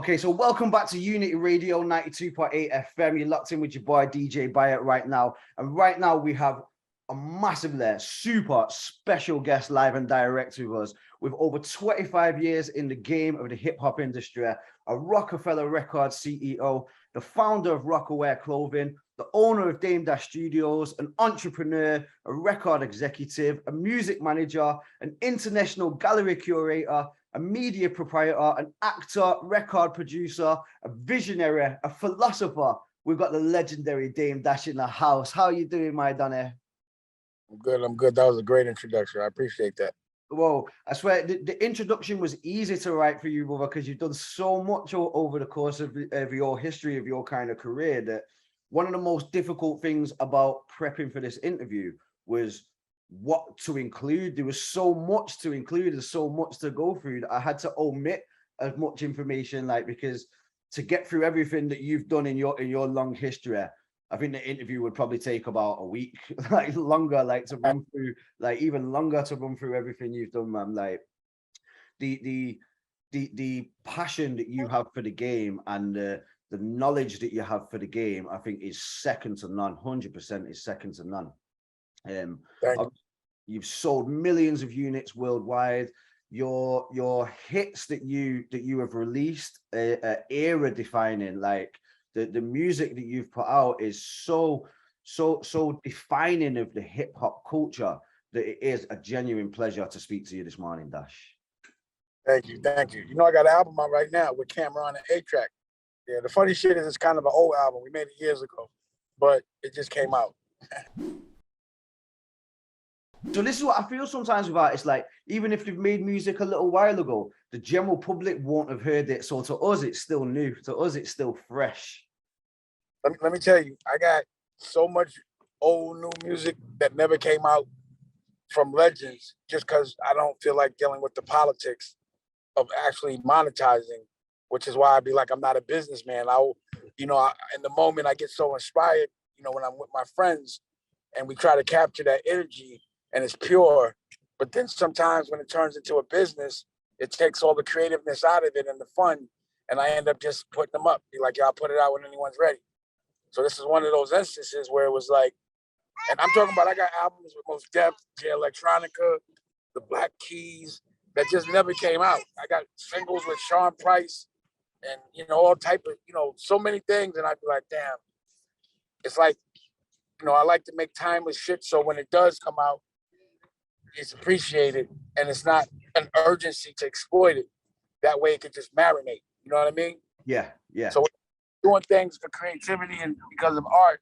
Okay, so welcome back to Unity Radio 92.8 FM. You're locked in with your boy DJ Bayat right now. And right now we have a massively super special guest live and direct with us with over 25 years in the game of the hip hop industry, a Rockefeller Records CEO, the founder of Rockaware Clothing, the owner of Dame Dash Studios, an entrepreneur, a record executive, a music manager, an international gallery curator, a media proprietor, an actor, record producer, a visionary, a philosopher. We've got the legendary Dame Dash in the house. How are you doing, my Donny? I'm good. That was a great introduction. I appreciate that. Well, I swear the introduction was easy to write for you, brother, because you've done so much over the course of your history of your kind of career that one of the most difficult things about prepping for this interview was what to include. There was so much to include and so much to go through that I had to omit as much information, because to get through everything that you've done in your long history, I think the interview would probably take about a week, longer, to run through, even longer to run through everything you've done, man. The passion that you have for the game and the knowledge that you have for the game, I think is second to none. 100% is second to none. You've sold millions of units worldwide. Your hits that you have released, era defining, the music that you've put out is so defining of the hip hop culture that it is a genuine pleasure to speak to you this morning, Dash. Thank you. You know, I got an album out right now with Cameron and A-Track. Yeah, the funny shit is it's kind of an old album. We made it years ago, but it just came out. So this is what I feel sometimes with artists, even if they've made music a little while ago, the general public won't have heard it. So to us, it's still new. To us, it's still fresh. Let me tell you, I got so much old new music that never came out from legends just because I don't feel like dealing with the politics of actually monetizing, which is why I'd be like, I'm not a businessman. In the moment I get so inspired, when I'm with my friends and we try to capture that energy and it's pure. But then sometimes when it turns into a business, it takes all the creativeness out of it and the fun. And I end up just putting them up. Be like, yeah, I'll put it out when anyone's ready. So this is one of those instances where it was like, and I'm talking about, I got albums with Most Def, J Electronica, the Black Keys that just never came out. I got singles with Sean Price and, all type of, so many things. And I'd be like, damn, it's like, I like to make timeless shit. So when it does come out, it's appreciated and it's not an urgency to exploit it. That way it could just marinate. You know what I mean? Yeah. So doing things for creativity and because of art,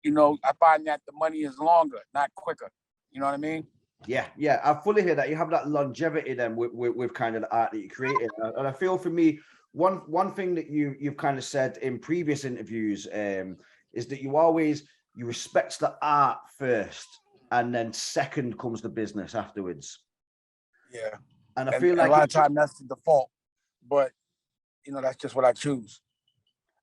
I find that the money is longer, not quicker. You know what I mean? Yeah, I fully hear that. You have that longevity then with kind of the art that you created. And I feel for me, one thing that you've kind of said in previous interviews is that you respect the art first and then second comes the business afterwards. Yeah. And I feel like a lot of time that's the default, but that's just what I choose.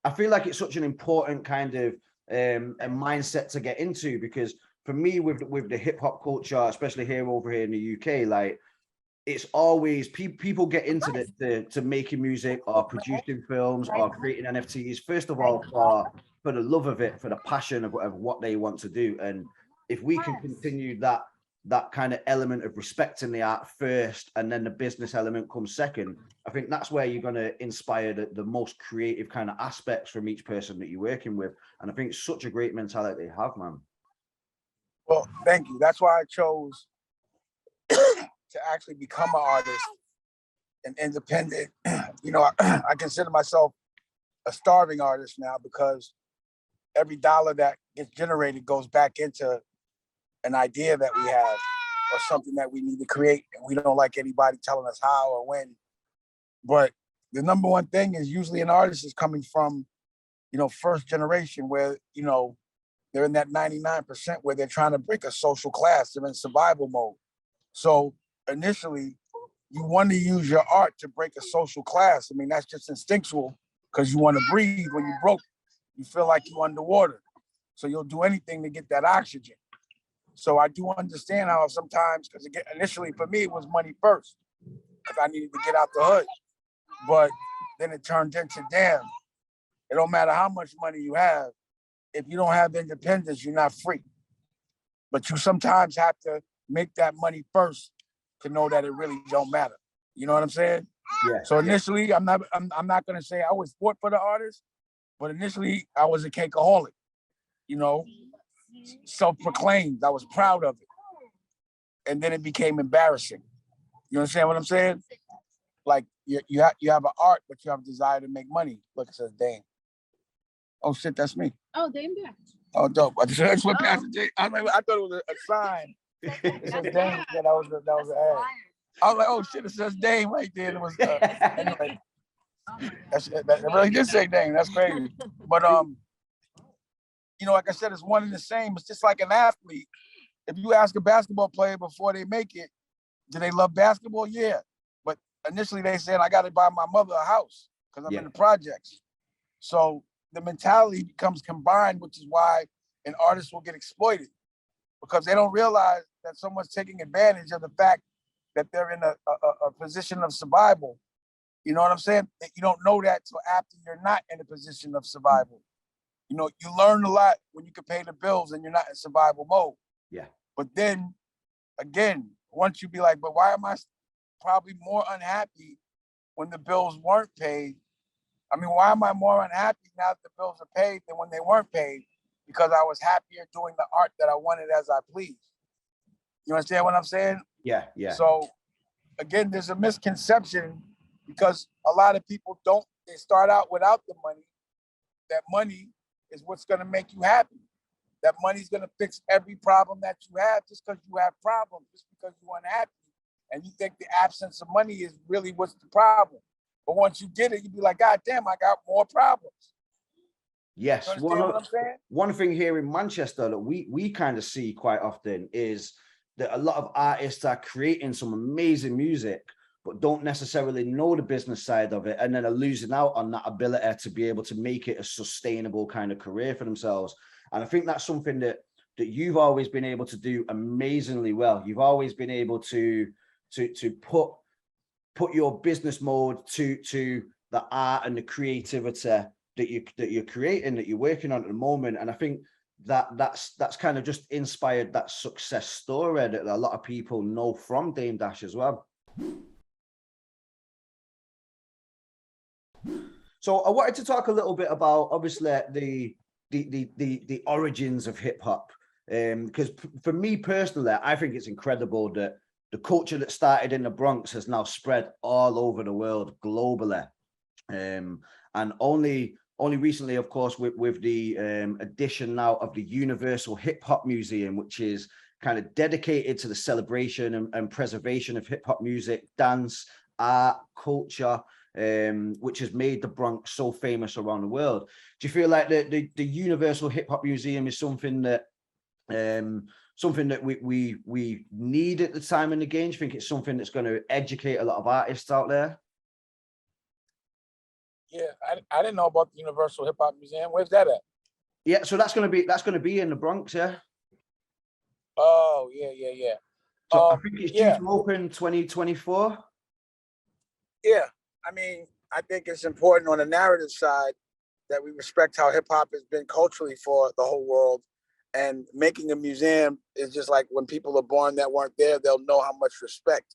I feel like it's such an important kind of a mindset to get into, because for me with the hip hop culture, especially over here in the UK, it's always people get into to making music or producing films or creating NFTs, first of all, for the love of it, for the passion of what they want to do. And if we can continue that kind of element of respecting the art first and then the business element comes second, I think that's where you're going to inspire the most creative kind of aspects from each person that you're working with. And I think it's such a great mentality to have, man. Well, thank you. That's why I chose to actually become an artist and independent. I consider myself a starving artist now because every dollar that gets generated goes back into an idea that we have or something that we need to create. And we don't like anybody telling us how or when. But the number one thing is usually an artist is coming from, first generation where, they're in that 99% where they're trying to break a social class. They're in survival mode. So initially, you want to use your art to break a social class. I mean, that's just instinctual because you want to breathe. When you're broke, you feel like you're underwater. So you'll do anything to get that oxygen. So I do understand how sometimes, because initially for me, it was money first because I needed to get out the hood. But then it turned into, damn, it don't matter how much money you have. If you don't have independence, you're not free. But you sometimes have to make that money first to know that it really don't matter. You know what I'm saying? Yeah. So initially, I'm not gonna say I always fought for the artist, but initially I was a cakeaholic, you know, self-proclaimed. I was proud of it. And then it became embarrassing. You understand what I'm saying? Like you have an art, but you have a desire to make money. Look, it says Dame. Oh shit, that's me. Oh, Dame there. Oh, dope. I just went past the Dame. I thought it was a sign. It says Dame. Yeah, that was an ad. I was like, oh shit, it says Dame right there. It was anyway. That really did say Dame. That's crazy. But you know, like I said, it's one and the same. It's just like an athlete. If you ask a basketball player before they make it, do they love basketball? Yeah. But initially they said, I got to buy my mother a house because I'm in the projects. So the mentality becomes combined, which is why an artist will get exploited because they don't realize that someone's taking advantage of the fact that they're in a position of survival. You know what I'm saying? You don't know that till after you're not in a position of survival. You know, you learn a lot when you can pay the bills and you're not in survival mode. Yeah. But then again, once you be like, but why am I probably more unhappy when the bills weren't paid? I mean, why am I more unhappy now that the bills are paid than when they weren't paid? Because I was happier doing the art that I wanted as I pleased. You understand what I'm saying? Yeah, yeah. So again, there's a misconception because a lot of people they start out without the money. That money is what's going to make you happy. That money's going to fix every problem that you have just because you have problems, just because you're unhappy. And you think the absence of money is really what's the problem. But once you get it, you be like, God damn, I got more problems. Yes. You understand what I'm saying? One thing here in Manchester that we kind of see quite often is that a lot of artists are creating some amazing music, but don't necessarily know the business side of it, and then are losing out on that ability to be able to make it a sustainable kind of career for themselves. And I think that's something that you've always been able to do amazingly well. You've always been able to put your business mode to the art and the creativity that you're creating, that you're working on at the moment. And I think that's kind of just inspired that success story that a lot of people know from Dame Dash as well. So I wanted to talk a little bit about obviously the origins of hip hop, because for me personally, I think it's incredible that the culture that started in the Bronx has now spread all over the world globally, and only recently, of course, with the addition now of the Universal Hip Hop Museum, which is kind of dedicated to the celebration and preservation of hip hop music, dance, art, culture, which has made the Bronx so famous around the world. Do you feel like the Universal Hip Hop Museum is something that we need at the time in the game? Do you think it's something that's going to educate a lot of artists out there? Yeah, I didn't know about the Universal Hip Hop Museum. Where's that at? Yeah, so that's going to be in the Bronx, yeah. Oh, yeah. So I think it's due to open 2024. Yeah, I mean, I think it's important on the narrative side that we respect how hip hop has been culturally for the whole world. And making a museum is just like when people are born that weren't there, they'll know how much respect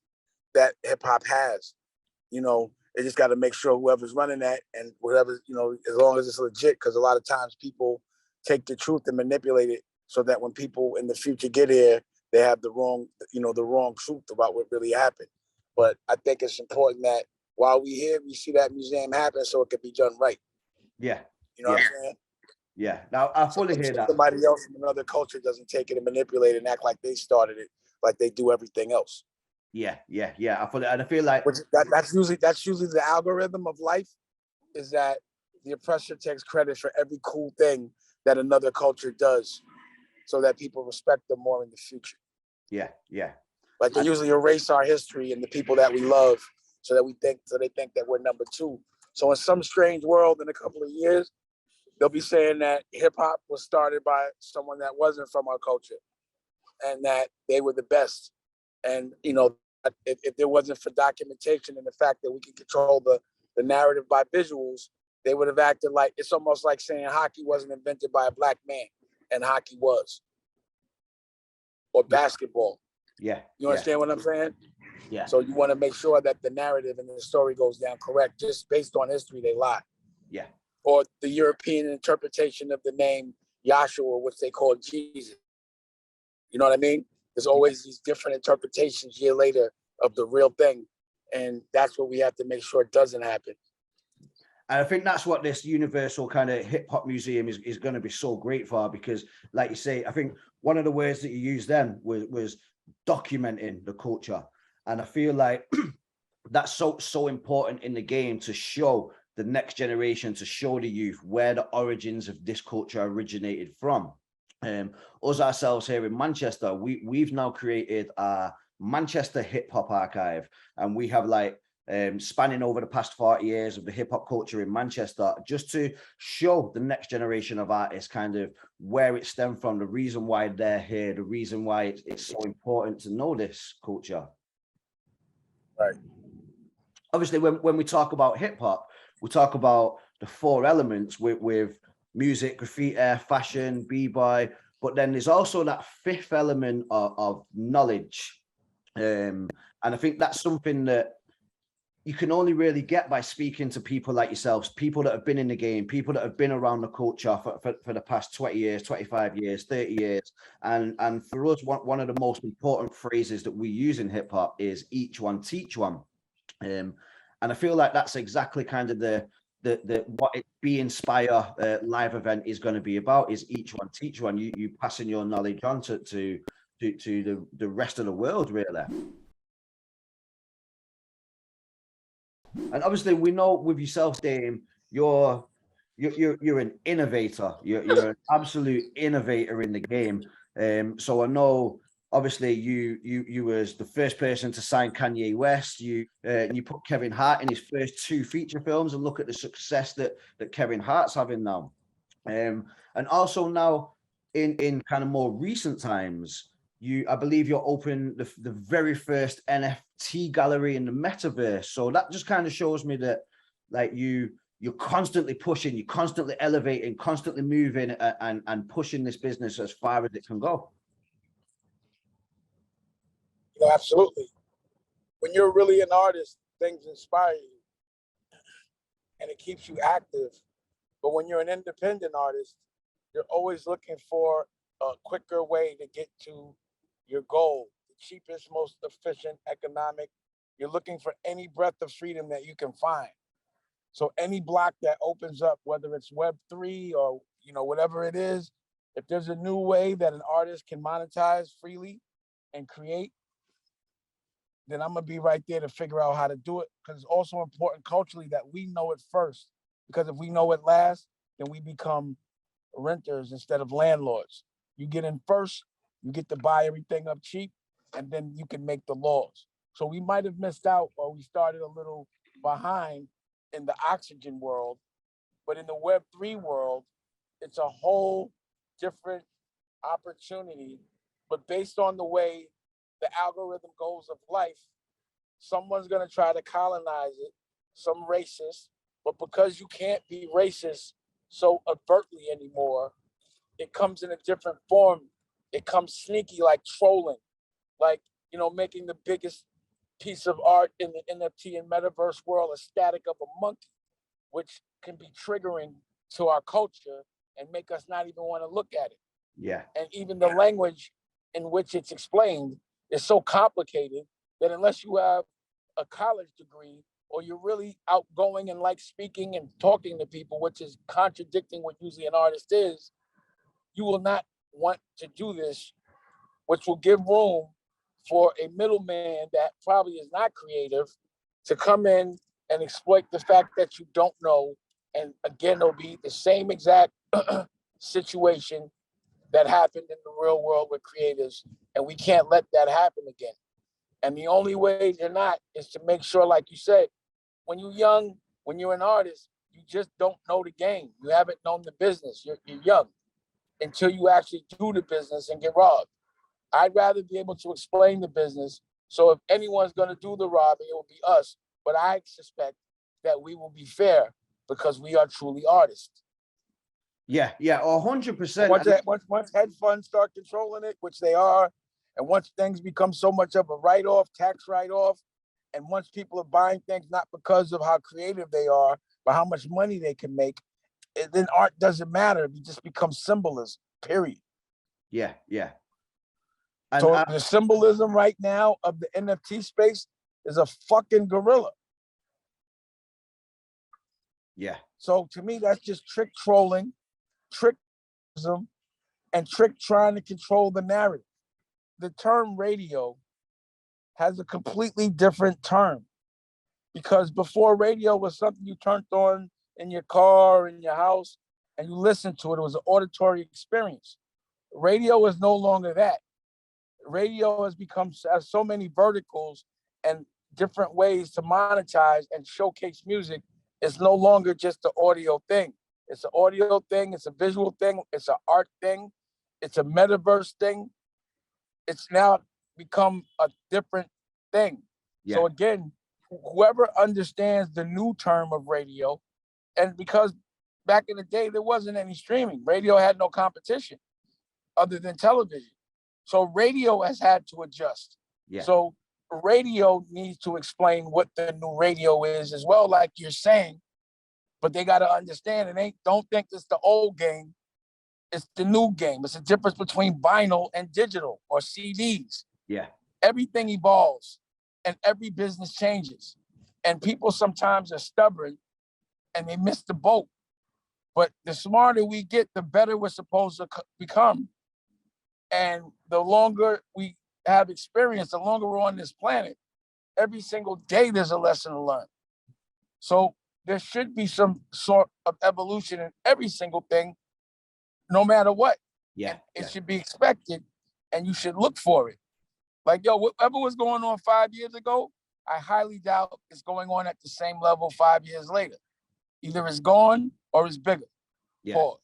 that hip hop has. You know, they just got to make sure whoever's running that and whatever, you know, as long as it's legit, because a lot of times people take the truth and manipulate it so that when people in the future get here, they have the wrong truth about what really happened. But I think it's important that while we here, we see that museum happen so it can be done right. Yeah. You know what I'm saying? Yeah. Now I fully hear that. Somebody else from another culture doesn't take it and manipulate it and act like they started it, like they do everything else. Yeah. I feel like that's usually the algorithm of life, is that the oppressor takes credit for every cool thing that another culture does, so that people respect them more in the future. Yeah. Like they usually erase our history and the people that we love, so they think that we're number two. So in some strange world, in a couple of years, they'll be saying that hip hop was started by someone that wasn't from our culture, and that they were the best. And you know, if there wasn't for documentation and the fact that we can control the the narrative by visuals, they would have acted like, it's almost like saying hockey wasn't invented by a black man, and hockey was, or basketball. Yeah. You understand what I'm saying? Yeah. So you want to make sure that the narrative and the story goes down correct. Just based on history, they lie. Yeah. Or the European interpretation of the name Yahshua, which they call Jesus. You know what I mean? There's always these different interpretations year later of the real thing. And that's what we have to make sure it doesn't happen. And I think that's what this universal kind of hip hop museum is going to be so great for, because like you say, I think one of the words that you used then was documenting the culture. And I feel like that's so important in the game, to show the next generation, to show the youth where the origins of this culture originated from. Us ourselves here in Manchester, we've now created a Manchester hip hop archive, and we have like spanning over the past 40 years of the hip hop culture in Manchester, just to show the next generation of artists kind of where it stemmed from, the reason why they're here, the reason why it's so important to know this culture. Right. Obviously, when we talk about hip hop, we talk about the four elements with music, graffiti, fashion, b-boy, but then there's also that fifth element of knowledge. And I think that's something that you can only really get by speaking to people like yourselves, people that have been in the game, people that have been around the culture for the past 20 years, 25 years, 30 years. And for us, one of the most important phrases that we use in hip hop is each one teach one. And I feel like that's exactly kind of the what it Be Inspire live event is going to be about, is each one teach one. You passing your knowledge on to the rest of the world, really. And obviously, we know with yourself, Dame, you're an innovator. You're an absolute innovator in the game. So I know, obviously, you was the first person to sign Kanye West. You put Kevin Hart in his first 2 feature films, and look at the success that Kevin Hart's having now. And also now in kind of more recent times, I believe you're opening the very first NFT gallery in the metaverse. So that just kind of shows me that, like, you're constantly pushing, you're constantly elevating, constantly moving, and pushing this business as far as it can go. Yeah, absolutely. When you're really an artist, things inspire you and it keeps you active. But when you're an independent artist, you're always looking for a quicker way to get to your goal, the cheapest, most efficient, economic. You're looking for any breath of freedom that you can find. So any block that opens up, whether it's Web3 or whatever it is, if there's a new way that an artist can monetize freely and create, then I'm gonna be right there to figure out how to do it. Because it's also important culturally that we know it first. Because if we know it last, then we become renters instead of landlords. You get in first, you get to buy everything up cheap, and then you can make the laws. So we might have missed out, or we started a little behind in the oxygen world, but in the Web3 world, it's a whole different opportunity. But based on the way the algorithm goes of life, someone's going to try to colonize it, some racist, but because you can't be racist so overtly anymore, it comes in a different form. It comes sneaky, like trolling, like, making the biggest piece of art in the NFT and metaverse world a static of a monkey, which can be triggering to our culture and make us not even want to look at it. Yeah. And even the language in which it's explained is so complicated that unless you have a college degree or you're really outgoing and like speaking and talking to people, which is contradicting what usually an artist is, you will not want to do this, which will give room for a middleman that probably is not creative to come in and exploit the fact that you don't know. And again, it'll be the same exact situation that happened in the real world with creatives, and we can't let that happen again. And the only way to not is to make sure, like you said, when you're young, when you're an artist, you just don't know the game. You haven't known the business. You're young until you actually do the business and get robbed. I'd rather be able to explain the business. So if anyone's going to do the robbing, it will be us. But I suspect that we will be fair because we are truly artists. Yeah, 100%. Once hedge funds start controlling it, which they are, and once things become so much of a write-off, tax write-off, and once people are buying things not because of how creative they are, but how much money they can make, then art doesn't matter. It just becomes symbolism, period. Yeah. And so the symbolism right now of the NFT space is a fucking gorilla. Yeah. So to me, that's just trick trolling, trickism, and trick trying to control the narrative. The term radio has a completely different term, because before radio was something you turned on in your car, in your house, and you listened to it. It was an auditory experience. Radio is no longer that. Radio has so many verticals and different ways to monetize and showcase music. It's no longer just the audio thing. It's an audio thing. It's a visual thing. It's an art thing. It's a metaverse thing. It's now become a different thing. Yeah. So again, whoever understands the new term of radio, and because back in the day, there wasn't any streaming. Radio had no competition other than television. So radio has had to adjust. Yeah. So radio needs to explain what the new radio is as well, like you're saying, but they got to understand it. Don't think it's the old game. It's the new game. It's the difference between vinyl and digital or CDs. Yeah. Everything evolves and every business changes. And people sometimes are stubborn and they miss the boat. But the smarter we get, the better we're supposed to become. And the longer we have experience, the longer we're on this planet, every single day there's a lesson to learn. So there should be some sort of evolution in every single thing, no matter what. Yeah. It should be expected, and you should look for it. Like, yo, whatever was going on 5 years ago, I highly doubt it's going on at the same level 5 years later. Either it's gone or it's bigger. Yeah. Pause.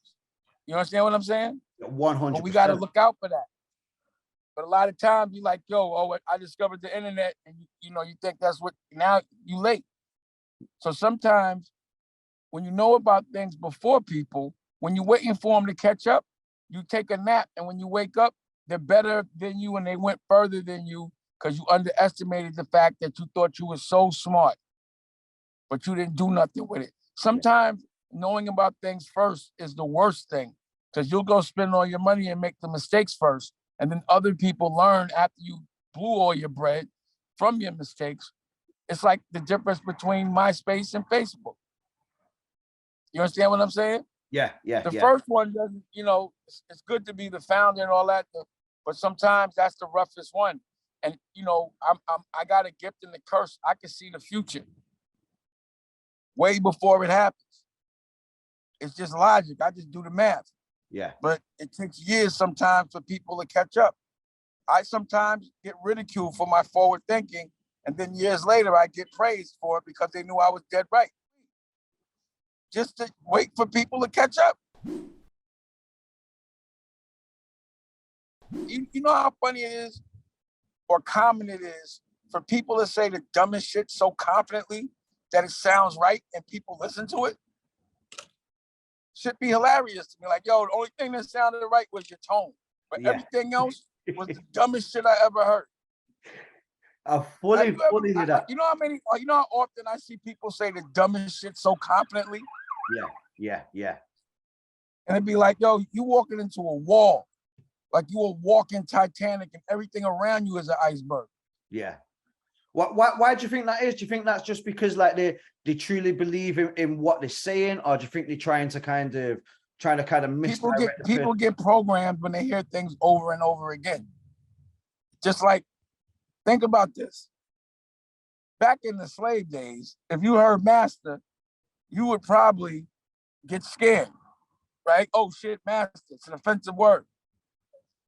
You understand what I'm saying? 100%. But we got to look out for that. But a lot of times you like, yo, I discovered the internet, and you think that's what, now you late. So sometimes when you know about things before people, when you're waiting for them to catch up, you take a nap, and when you wake up, they're better than you and they went further than you because you underestimated the fact that you thought you were so smart, but you didn't do nothing with it. Sometimes knowing about things first is the worst thing, because you'll go spend all your money and make the mistakes first. And then other people learn after you blew all your bread from your mistakes. It's like the difference between MySpace and Facebook. You understand what I'm saying? Yeah. The first one doesn't, it's good to be the founder and all that, but sometimes that's the roughest one. And I got a gift and a curse. I can see the future way before it happens. It's just logic. I just do the math. Yeah. But it takes years sometimes for people to catch up. I sometimes get ridiculed for my forward thinking, and then years later I get praised for it because they knew I was dead right. Just to wait for people to catch up. You know how funny it is or common it is for people to say the dumbest shit so confidently that it sounds right and people listen to it? Should be hilarious to me. Like, yo, the only thing that sounded right was your tone. But everything else was the dumbest shit I ever heard. I fully do that. You know how often I see people say the dumbest shit so confidently? Yeah. And it'd be like, yo, you walking into a wall. Like you were walking Titanic and everything around you is an iceberg. Yeah. Why do you think that is? Do you think that's just because like they truly believe in what they're saying, or do you think they're trying to kind of misdirect people get programmed when they hear things over and over again? Just like, think about this. Back in the slave days, if you heard master, you would probably get scared, right? Oh shit, master, it's an offensive word.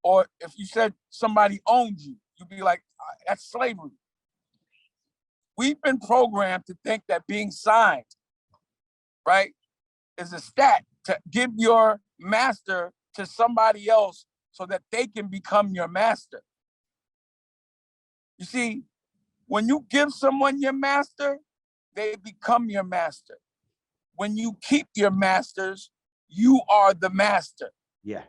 Or if you said somebody owned you, you'd be like, that's slavery. We've been programmed to think that being signed, right, is a stat to give your master to somebody else so that they can become your master. You see, when you give someone your master, they become your master. When you keep your masters, you are the master. Yeah.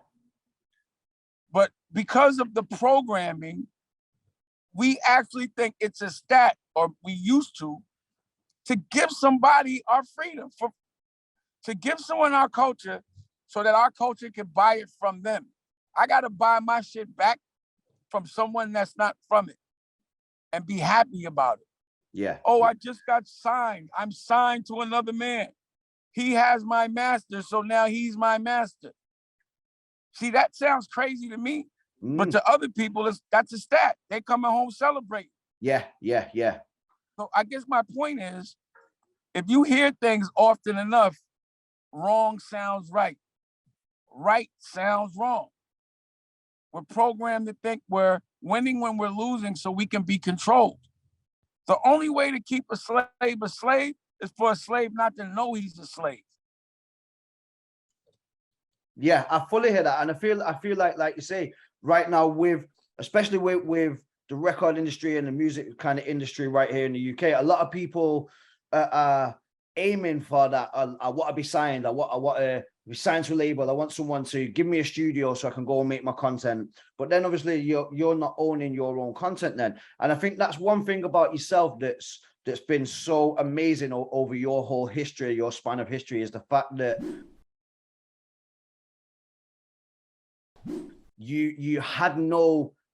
But because of the programming, we actually think it's a stat, or we used to give somebody our freedom, to give someone our culture so that our culture can buy it from them. I got to buy my shit back from someone that's not from it and be happy about it. Yeah. Oh, I just got signed. I'm signed to another man. He has my master, so now he's my master. See, that sounds crazy to me, but to other people, that's a stat. They coming home celebrating. Yeah, yeah, yeah. So I guess my point is, if you hear things often enough, wrong sounds right. Right sounds wrong. We're programmed to think we're winning when we're losing so we can be controlled. The only way to keep a slave is for a slave not to know he's a slave. Yeah, I fully hear that. And I feel like you say, right now, especially with the record industry and the music kind of industry right here in the UK, a lot of people are aiming for that. I want to be signed. I want to be signed to a label. I want someone to give me a studio so I can go and make my content. But then obviously you're not owning your own content then. And I think that's one thing about yourself that's been so amazing over your whole history, your span of history, is the fact that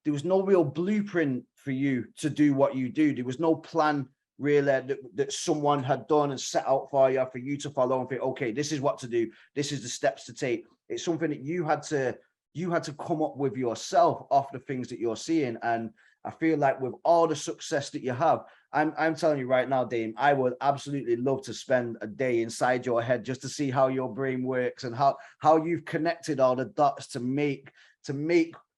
there was no real blueprint for you to do what you do. There was no plan really that someone had done and set out for you to follow and think, okay, this is what to do. This is the steps to take. It's something that you had to come up with yourself off the things that you're seeing. And I feel like with all the success that you have, I'm telling you right now, Dame, I would absolutely love to spend a day inside your head just to see how your brain works and how you've connected all the dots to make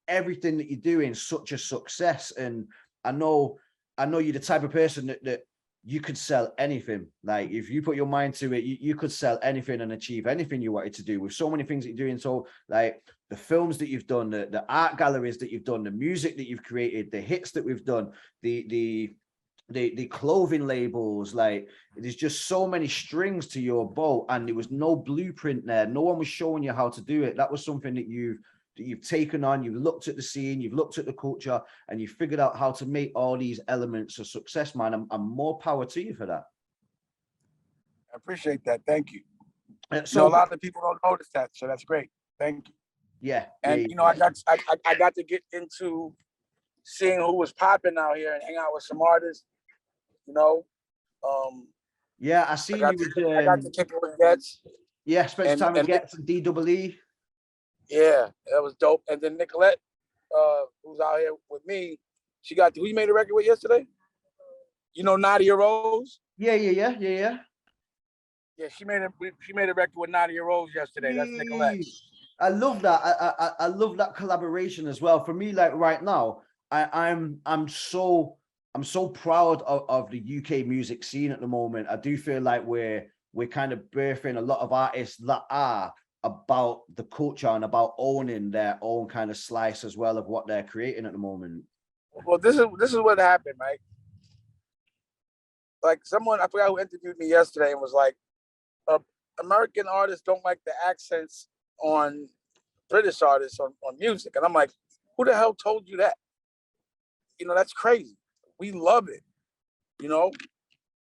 everything that you're doing such a success. And I know you're the type of person that you could sell anything. Like if you put your mind to it, you could sell anything and achieve anything you wanted to do with so many things that you're doing. So like the films that you've done, the art galleries that you've done, the music that you've created, the hits that we've done, the clothing labels, like there's just so many strings to your bow, and there was no blueprint there. No one was showing you how to do it. That was something that you've taken on. You've looked at the scene, you've looked at the culture, and you figured out how to make all these elements a success, man. I'm more power to you for that. I appreciate that. Thank you. So a lot of people don't notice that, so that's great. Thank you. Yeah. And I got to get into seeing who was popping out here and hang out with some artists. Yeah, I see you with I got to kick it with Gets. Yeah, spent time with Gets and DWE. Yeah, that was dope. And then Nicolette, who's out here with me, who you made a record with yesterday? Nadia Rose? Yeah. Yeah, she made a record with Nadia Rose yesterday. That's Nicolette. I love that. I love that collaboration as well. For me, like right now, I'm so proud of the UK music scene at the moment. I do feel like we're kind of birthing a lot of artists that are about the culture and about owning their own kind of slice as well of what they're creating at the moment. Well, this is what happened, right? Like I forgot who interviewed me yesterday and was like, American artists don't like the accents on British artists on music. And I'm like, who the hell told you that? That's crazy. We love it, to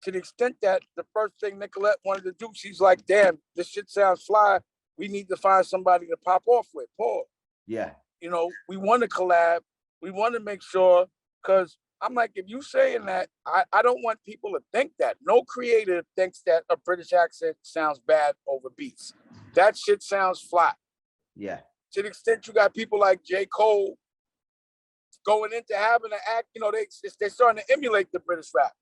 the extent that the first thing Nicolette wanted to do, she's like, damn, this shit sounds fly. We need to find somebody to pop off with, Paul. Yeah. We want to collab. We want to make sure, because I'm like, if you saying that, I don't want people to think that. No creative thinks that a British accent sounds bad over beats. That shit sounds fly. Yeah. To the extent you got people like J. Cole going into having an act, they're starting to emulate the British rap.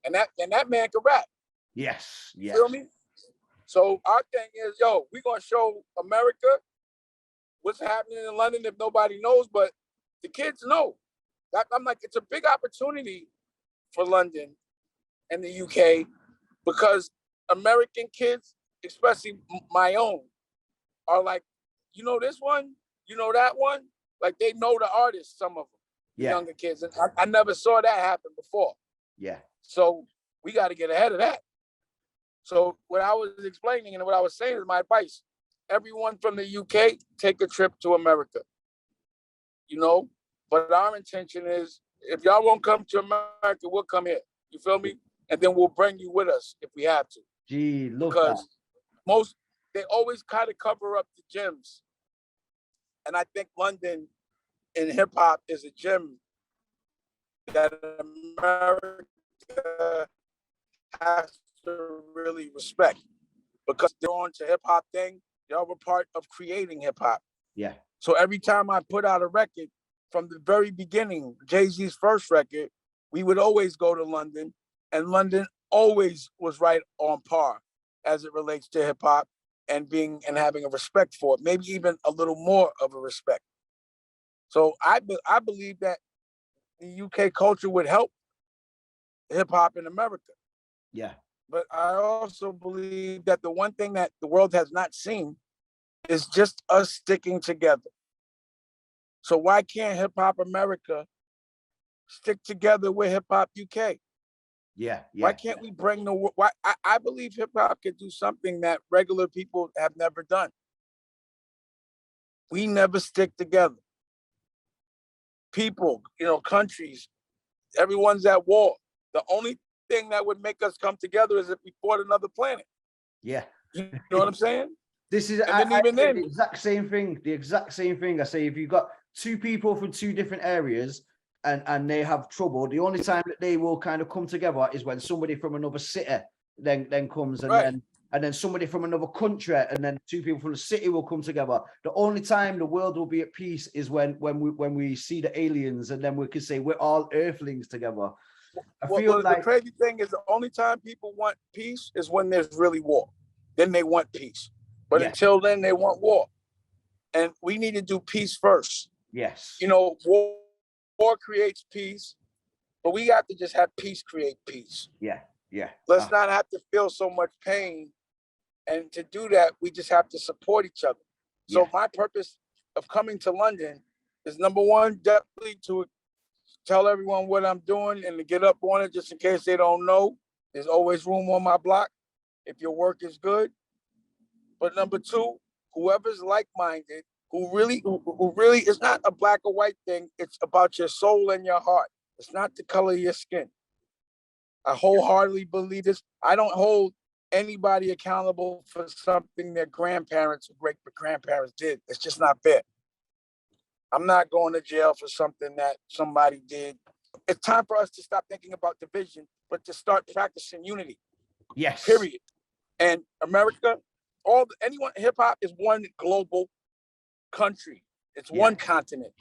And that man can rap. Yes. Yes. Feel me? So our thing is, we're going to show America what's happening in London if nobody knows, but the kids know. I'm like, it's a big opportunity for London and the UK, because American kids, especially my own, are like, this one, that one. Like they know the artists, some of them, the younger kids. And I never saw that happen before. Yeah. So We got to get ahead of that. So what I was explaining and what I was saying is my advice. Everyone from the UK, take a trip to America. You know, but our intention is, if y'all won't come to America, we'll come here. You feel me? And then we'll bring you with us if we have to. Gee, love Because that. they always kind of cover up the gems. And I think London in hip hop is a gem that America has to really respect, because they're on to hip hop thing. Y'all were part of creating hip hop. Yeah. So every time I put out a record, from the very beginning, Jay-Z's first record, we would always go to London, and London always was right on par as it relates to hip hop and having a respect for it, maybe even a little more of a respect. So I believe that the UK culture would help hip hop in America. Yeah. But I also believe that the one thing that the world has not seen is just us sticking together. So why can't hip hop America stick together with hip hop UK? Yeah. Why can't we bring why I believe hip hop can do something that regular people have never done. We never stick together. People, countries, everyone's at war. The only thing that would make us come together is if we fought another planet. Yeah. You know what I'm saying? This is the exact same thing. The exact same thing. I say, if you've got two people from two different areas and they have trouble, the only time that they will kind of come together is when somebody from another city then comes, and then somebody from another country, and then two people from the city will come together. The only time the world will be at peace is when we see the aliens, and then we can say we're all earthlings together. I feel like the crazy thing is, the only time people want peace is when there's really war. Then they want peace. But until then, they want war. And we need to do peace first. Yes. War creates peace, but we got to just have peace create peace. Yeah. Let's not have to feel so much pain. And to do that, we just have to support each other. So my purpose of coming to London is, number one, definitely to tell everyone what I'm doing and to get up on it, just in case they don't know. There's always room on my block if your work is good. But number two, whoever's like-minded, who really, it's not a black or white thing. It's about your soul and your heart. It's not the color of your skin. I wholeheartedly believe this. I don't hold anybody accountable for something their grandparents or great-grandparents did. It's just not fair. I'm not going to jail for something that somebody did. It's time for us to stop thinking about division, but to start practicing unity. Yes. Period. And America, hip hop is one global country. It's one continent.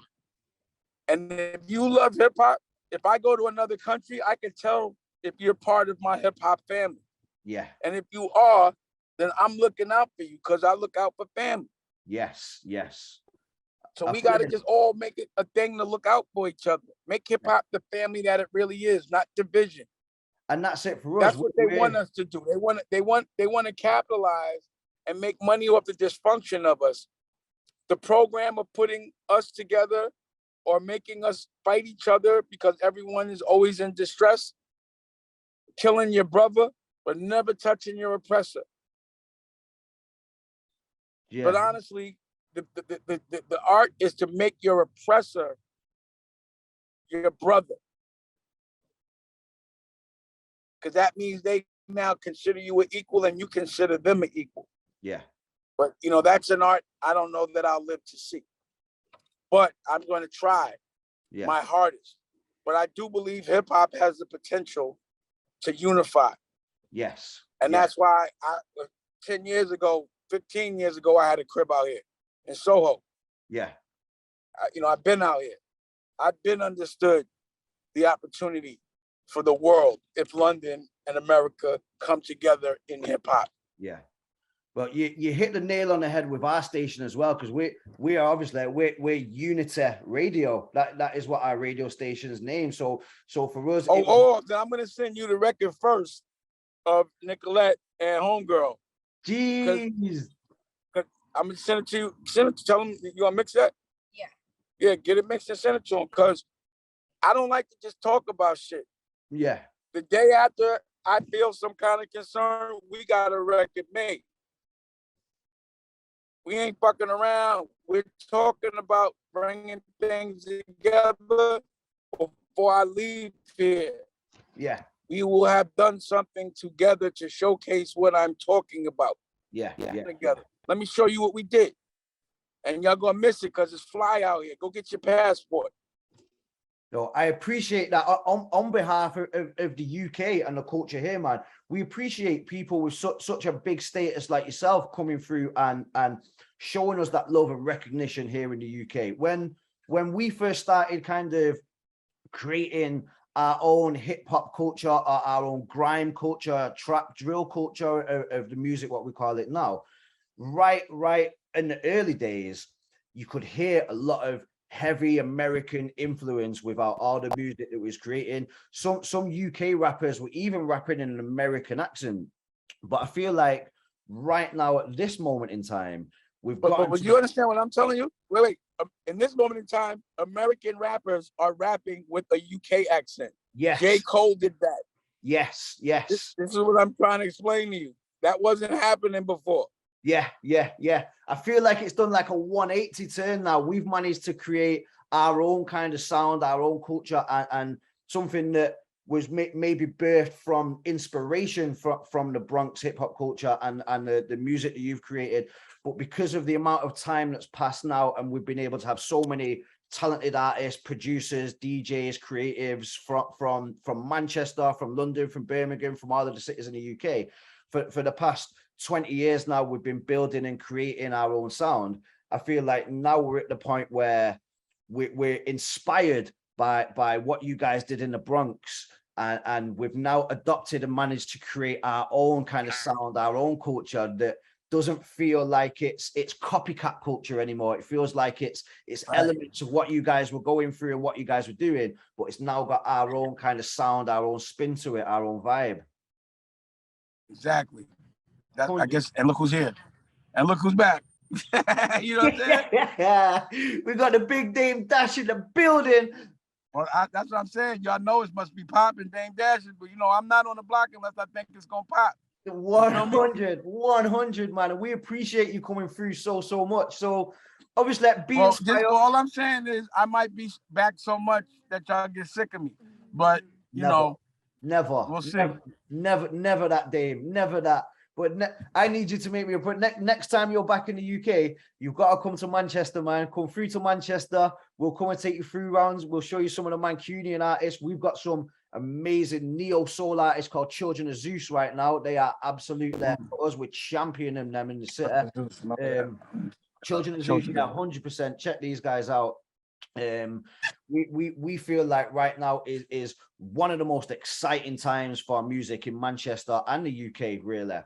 And if you love hip hop, if I go to another country, I can tell if you're part of my hip hop family. Yeah. And if you are, then I'm looking out for you, because I look out for family. Yes. So we got to just all make it a thing to look out for each other. Make hip hop the family that it really is, not division. And that's it for us. That's what they want us to do. They want to capitalize and make money off the dysfunction of us. The program of putting us together or making us fight each other because everyone is always in distress, killing your brother, but never touching your oppressor. Yeah. But honestly, the art is to make your oppressor your brother. Because that means they now consider you an equal and you consider them an equal. Yeah. But, that's an art I don't know that I'll live to see. But I'm going to try my hardest. But I do believe hip hop has the potential to unify. Yes. And that's why 10 years ago, 15 years ago, I had a crib out here in Soho. Yeah. I've been out here. I've been understood the opportunity for the world if London and America come together in hip hop. Yeah. Well, you hit the nail on the head with our station as well, because we are obviously we're Unity Radio. That is what our radio station's name. So for us, then I'm gonna send you the record first of Nicolette and Homegirl. Jeez. I'm gonna send it to you. Tell them you wanna mix that. Yeah. Yeah, get it mixed and send it to them, because I don't like to just talk about shit. Yeah. The day after I feel some kind of concern, we got a record made. We ain't fucking around. We're talking about bringing things together before I leave here. Yeah. We will have done something together to showcase what I'm talking about. Yeah. Together. Let me show you what we did. And y'all gonna miss it because it's fly out here. Go get your passport. No, I appreciate that on behalf of the UK and the culture here, man. We appreciate people with such a big status like yourself coming through and showing us that love and recognition here in the UK. When we first started kind of creating our own hip hop culture, or our own grime culture, trap drill culture of the music, what we call it now, right in the early days, you could hear a lot of heavy American influence without all the music that was creating. Some UK rappers were even rapping in an American accent. But I feel like right now at this moment in time, we've got. But you understand what I'm telling you? Wait. In this moment in time, American rappers are rapping with a UK accent. Yes. J. Cole did that. Yes. This is what I'm trying to explain to you. That wasn't happening before. Yeah. I feel like it's done like a 180 turn now. We've managed to create our own kind of sound, our own culture, and something that was maybe birthed from inspiration from the Bronx hip hop culture and the music that you've created. But because of the amount of time that's passed now, and we've been able to have so many talented artists, producers, DJs, creatives from Manchester, from London, from Birmingham, from all of the cities in the UK, for the past 20 years now, we've been building and creating our own sound. I feel like now we're at the point where we're inspired by what you guys did in the Bronx, and we've now adopted and managed to create our own kind of sound, our own culture that doesn't feel like it's copycat culture anymore. It feels like it's right. Elements of what you guys were going through and what you guys were doing, but it's now got our own kind of sound, our own spin to it, our own vibe. Exactly. I guess, and look who's here, and look who's back. You know what I'm saying? Yeah, we got the big Dame Dash in the building. Well, that's what I'm saying. Y'all know it must be popping, Dame Dash, but you know I'm not on the block unless I think it's gonna pop. 100, man. And we appreciate you coming through so much. So obviously, all I'm saying is I might be back so much that y'all get sick of me, but never. We'll see. Never that, Dame. Never that. But I need you to make me a point. Next time you're back in the UK, you've got to come to Manchester, man. Come through to Manchester. We'll come and take you through rounds. We'll show you some of the Mancunian artists. We've got some amazing neo soul artists called Children of Zeus right now. They are absolute there for us. We're championing them in the city. Children of Zeus, yeah, 100%. Check these guys out. We feel like right now is one of the most exciting times for music in Manchester and the UK, really.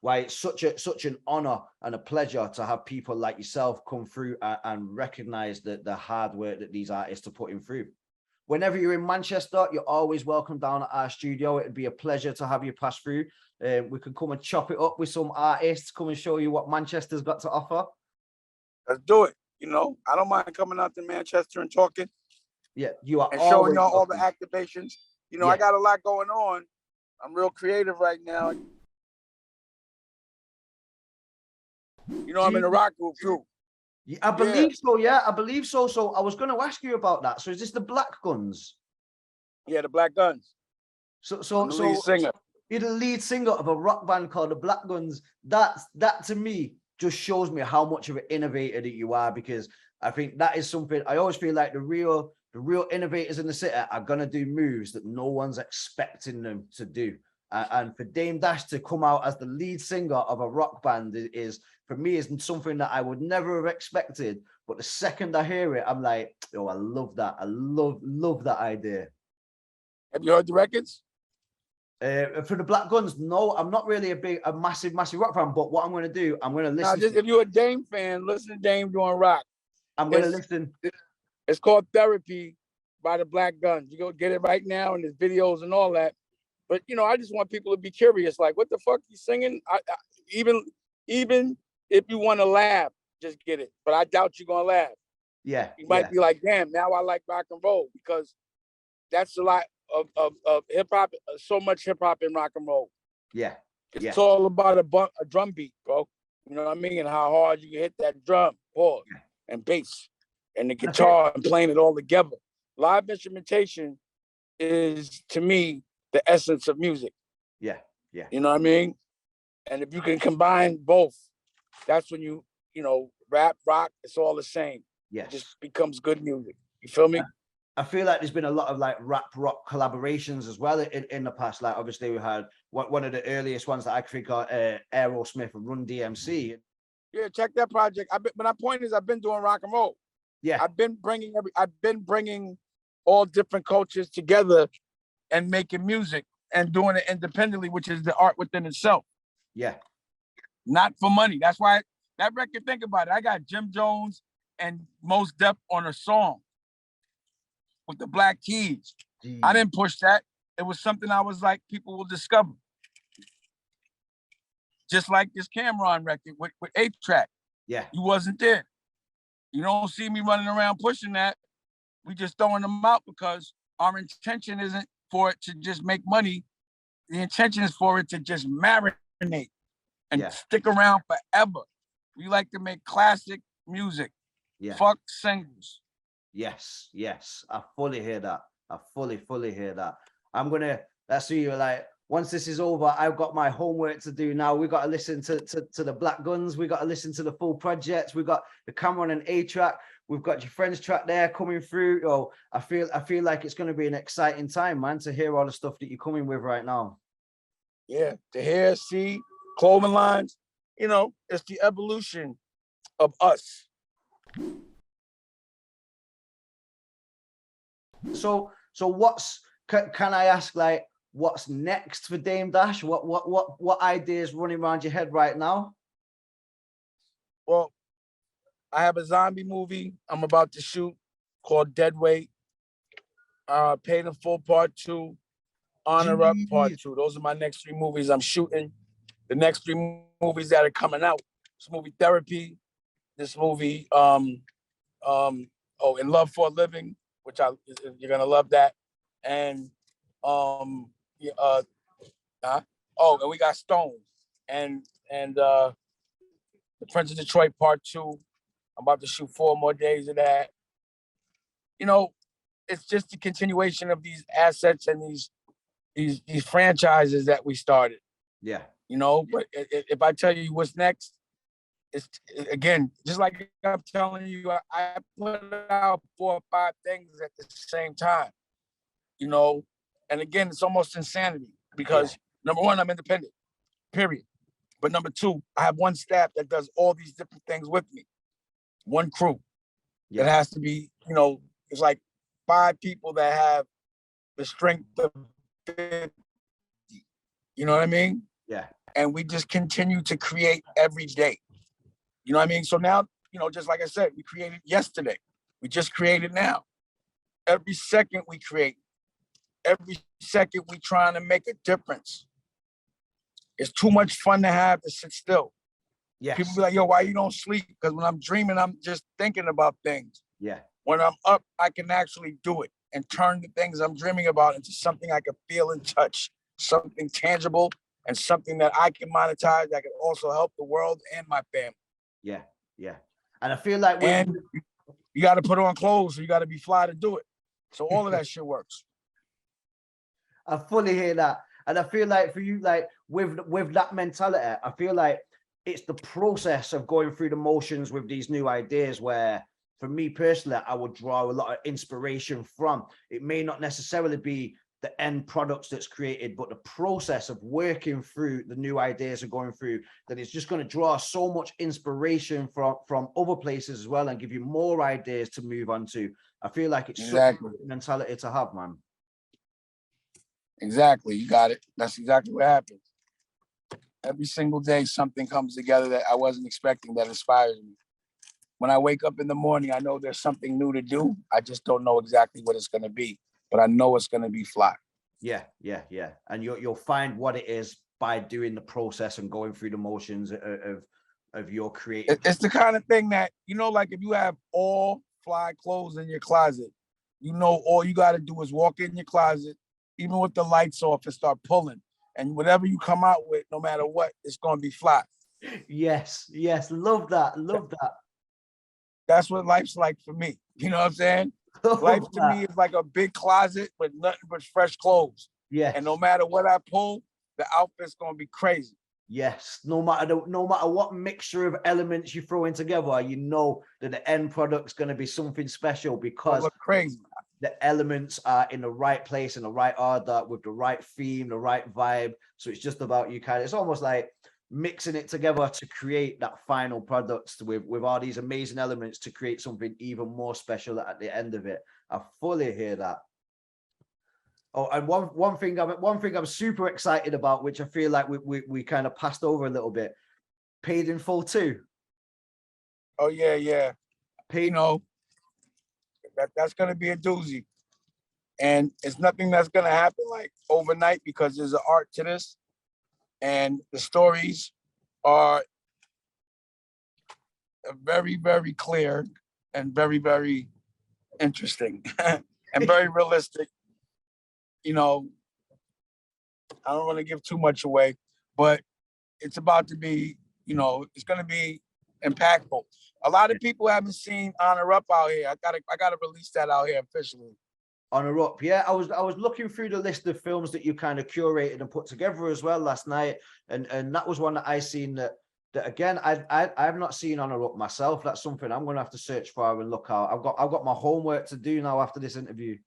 Why it's such an honor and a pleasure to have people like yourself come through and recognize the hard work that these artists are putting through. Whenever you're in Manchester, you're always welcome down at our studio. It'd be a pleasure to have you pass through. We can come and chop it up with some artists, come and show you what Manchester's got to offer. Let's do it. You know, I don't mind coming out to Manchester and talking. Yeah, you are. And showing y'all all the activations. You know, yeah. I got a lot going on. I'm real creative right now. You know, I'm in a rock group too. Yeah, I believe so. Yeah, I believe so. So I was going to ask you about that. So is this the Black Guns? Yeah, the Black Guns. So lead singer. You're the lead singer of a rock band called the Black Guns. That to me just shows me how much of an innovator that you are, because I think that is something I always feel like the real innovators in the city are going to do moves that no one's expecting them to do. And for Dame Dash to come out as the lead singer of a rock band is for me, is something that I would never have expected. But the second I hear it, I'm like, oh, I love that. I love that idea. Have you heard the records? For the Black Guns, no, I'm not really a massive rock fan. But what I'm going to do, I'm going to listen. If you're a Dame fan, listen to Dame doing rock. I'm going to listen. It's called Therapy by the Black Guns. You go get it right now, and there's videos and all that. But you know, I just want people to be curious, like, what the fuck you singing? Even if you want to laugh, just get it. But I doubt you're gonna laugh. Yeah, you might be like, damn, now I like rock and roll, because that's a lot of hip hop, so much hip hop and rock and roll. Yeah. It's all about a drum beat, bro. You know what I mean? And how hard you can hit that drum, pause, and bass, and the guitar, and playing it all together. Live instrumentation is, to me, the essence of music. Yeah. Yeah. You know what I mean? And if you can combine both, that's when you know, rap, rock, it's all the same. Yes. It just becomes good music. You feel me? I feel like there's been a lot of like rap rock collaborations as well in the past. Like obviously we had one of the earliest ones that I think are Aerosmith and Run DMC. Yeah, check that project. But my point is, I've been doing rock and roll. Yeah, I've been bringing all different cultures together and making music and doing it independently, which is the art within itself. Yeah, not for money. That's why that record. Think about it. I got Jim Jones and Mos Def on a song with the Black Keys. I didn't push that. It was something I was like, people will discover. Just like this Cameron record with 8-Track. Yeah. You wasn't there. You don't see me running around pushing that. We just throwing them out because our intention isn't for it to just make money. The intention is for it to just marinate and stick around forever. We like to make classic music. Yeah. Fuck singles. Yes, yes. I fully hear that. I fully hear that. That's who you're like, once this is over, I've got my homework to do now. We got to listen to the Black Guns. We got to listen to the full projects. We got the Cameron and 8-Track. We've got your friend's track there coming through. Oh, I feel like it's going to be an exciting time, man, to hear all the stuff that you're coming with right now. Yeah, to hear, see, clothing lines, you know, it's the evolution of us. So can I ask, like, what's next for Dame Dash? What ideas running around your head right now? Well, I have a zombie movie I'm about to shoot called Deadweight. Paid in Full Part 2, Honor Up Part 2. Those are my next 3 movies I'm shooting. The next 3 movies that are coming out. This movie Therapy. This movie In Love for a Living, which you're gonna love that. And and we got Stone and The Prince of Detroit Part 2. I'm about to shoot 4 more days of that. You know, it's just the continuation of these assets and these franchises that we started. Yeah. You know, but if I tell you what's next, it's again, just like I'm telling you, I put out 4 or 5 things at the same time. You know, and again, it's almost insanity because number one, I'm independent, period. But number 2, I have one staff that does all these different things with me. One crew. It has to be, you know, it's like 5 people that have the strength of 50. You know what I mean? Yeah. And we just continue to create every day. You know what I mean? So now, you know, just like I said, we created yesterday. We just created now. Every second we create. Every second we trying to make a difference. It's too much fun to have to sit still. Yes. People be like, yo, why you don't sleep? Because when I'm dreaming, I'm just thinking about things. Yeah. When I'm up, I can actually do it and turn the things I'm dreaming about into something I can feel and touch, something tangible and something that I can monetize that can also help the world and my family. Yeah, yeah. And I feel like you got to put on clothes, so you got to be fly to do it. So all of that shit works. I fully hear that. And I feel like for you, like with that mentality, I feel like it's the process of going through the motions with these new ideas where, for me personally, I would draw a lot of inspiration from. It may not necessarily be the end products that's created, but the process of working through the new ideas and going through that, it's just going to draw so much inspiration from other places as well and give you more ideas to move on to. I feel like it's such a good mentality to have, man. Exactly. You got it. That's exactly what happens. Every single day, something comes together that I wasn't expecting that inspires me. When I wake up in the morning, I know there's something new to do. I just don't know exactly what it's going to be, but I know it's going to be fly. Yeah, yeah, yeah. And you'll find what it is by doing the process and going through the motions of your creative. It's the kind of thing that, you know, like if you have all fly clothes in your closet, you know, all you got to do is walk in your closet, even with the lights off, and start pulling. And whatever you come out with, no matter what, it's gonna be fly. Yes, yes, love that, love that. That's what life's like for me. You know what I'm saying? Life Love to that. me is like a big closet with nothing but fresh clothes. Yes. And no matter what I pull, the outfit's gonna be crazy. Yes, no matter what mixture of elements you throw in together, you know that the end product's going to be something special because look crazy. The elements are in the right place, in the right order, with the right theme, the right vibe. So it's just about you it's almost like mixing it together to create that final product with all these amazing elements to create something even more special at the end of it. I fully hear that. Oh, and one thing I'm super excited about, which I feel like we kind of passed over a little bit. Paid in Full too. Oh yeah, yeah. Paid. That's gonna be a doozy, and it's nothing that's gonna happen like overnight because there's an art to this, and the stories are very, very clear and very, very interesting and very realistic. I don't want to give too much away, but it's about to be, it's going to be impactful. A lot of people haven't seen Honor Up out here. I gotta release that out here officially. Honor Up, yeah. I was looking through the list of films that you kind of curated and put together as well last night, and that was one that I seen that again I've not seen Honor Up myself. That's something I'm gonna have to search for and look out. I've got my homework to do now after this interview.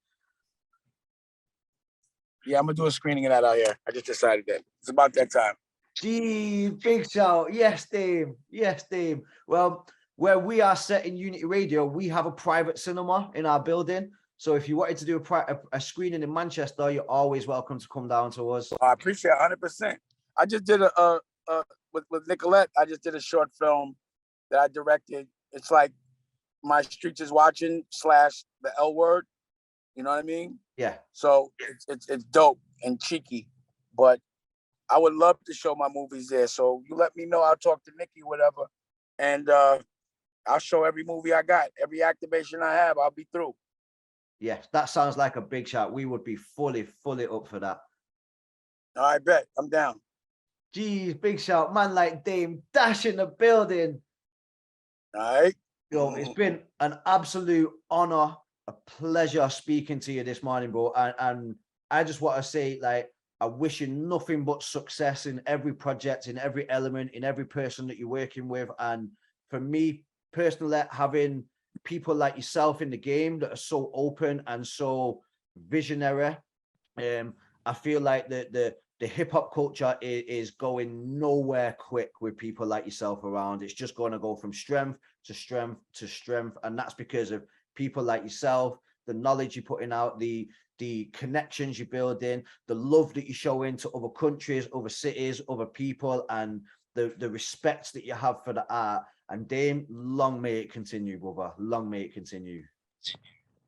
Yeah, I'm gonna do a screening of that out here. I just decided that it's about that time. Gee, big shout. Yes, Dave. Yes, Dave. Well, where we are set in Unity Radio, we have a private cinema in our building. So if you wanted to do a screening in Manchester, you're always welcome to come down to us. I appreciate it 100%. I just did with Nicolette, I just did a short film that I directed. It's like My Streets Is Watching / the L Word. You know what I mean? Yeah. So it's dope and cheeky, but I would love to show my movies there. So you let me know. I'll talk to Nikki, whatever, and I'll show every movie I got, every activation I have. I'll be through. Yes, that sounds like a big shot. We would be fully up for that. I bet. I'm down. Geez, big shout. Man like Dame Dash in the building. All right. Yo, it's been an absolute honor, a pleasure speaking to you this morning, bro. And I just want to say, like, I wish you nothing but success in every project, in every element, in every person that you're working with. And for me personally, having people like yourself in the game that are so open and so visionary, I feel like the hip hop culture is going nowhere quick with people like yourself around. It's just going to go from strength to strength to strength. And that's because of people like yourself, the knowledge you're putting out, the connections you're building, the love that you're showing to other countries, other cities, other people, and the respect that you have for the art. And Dame, long may it continue, brother. Long may it continue.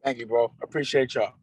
Thank you, bro. Appreciate y'all.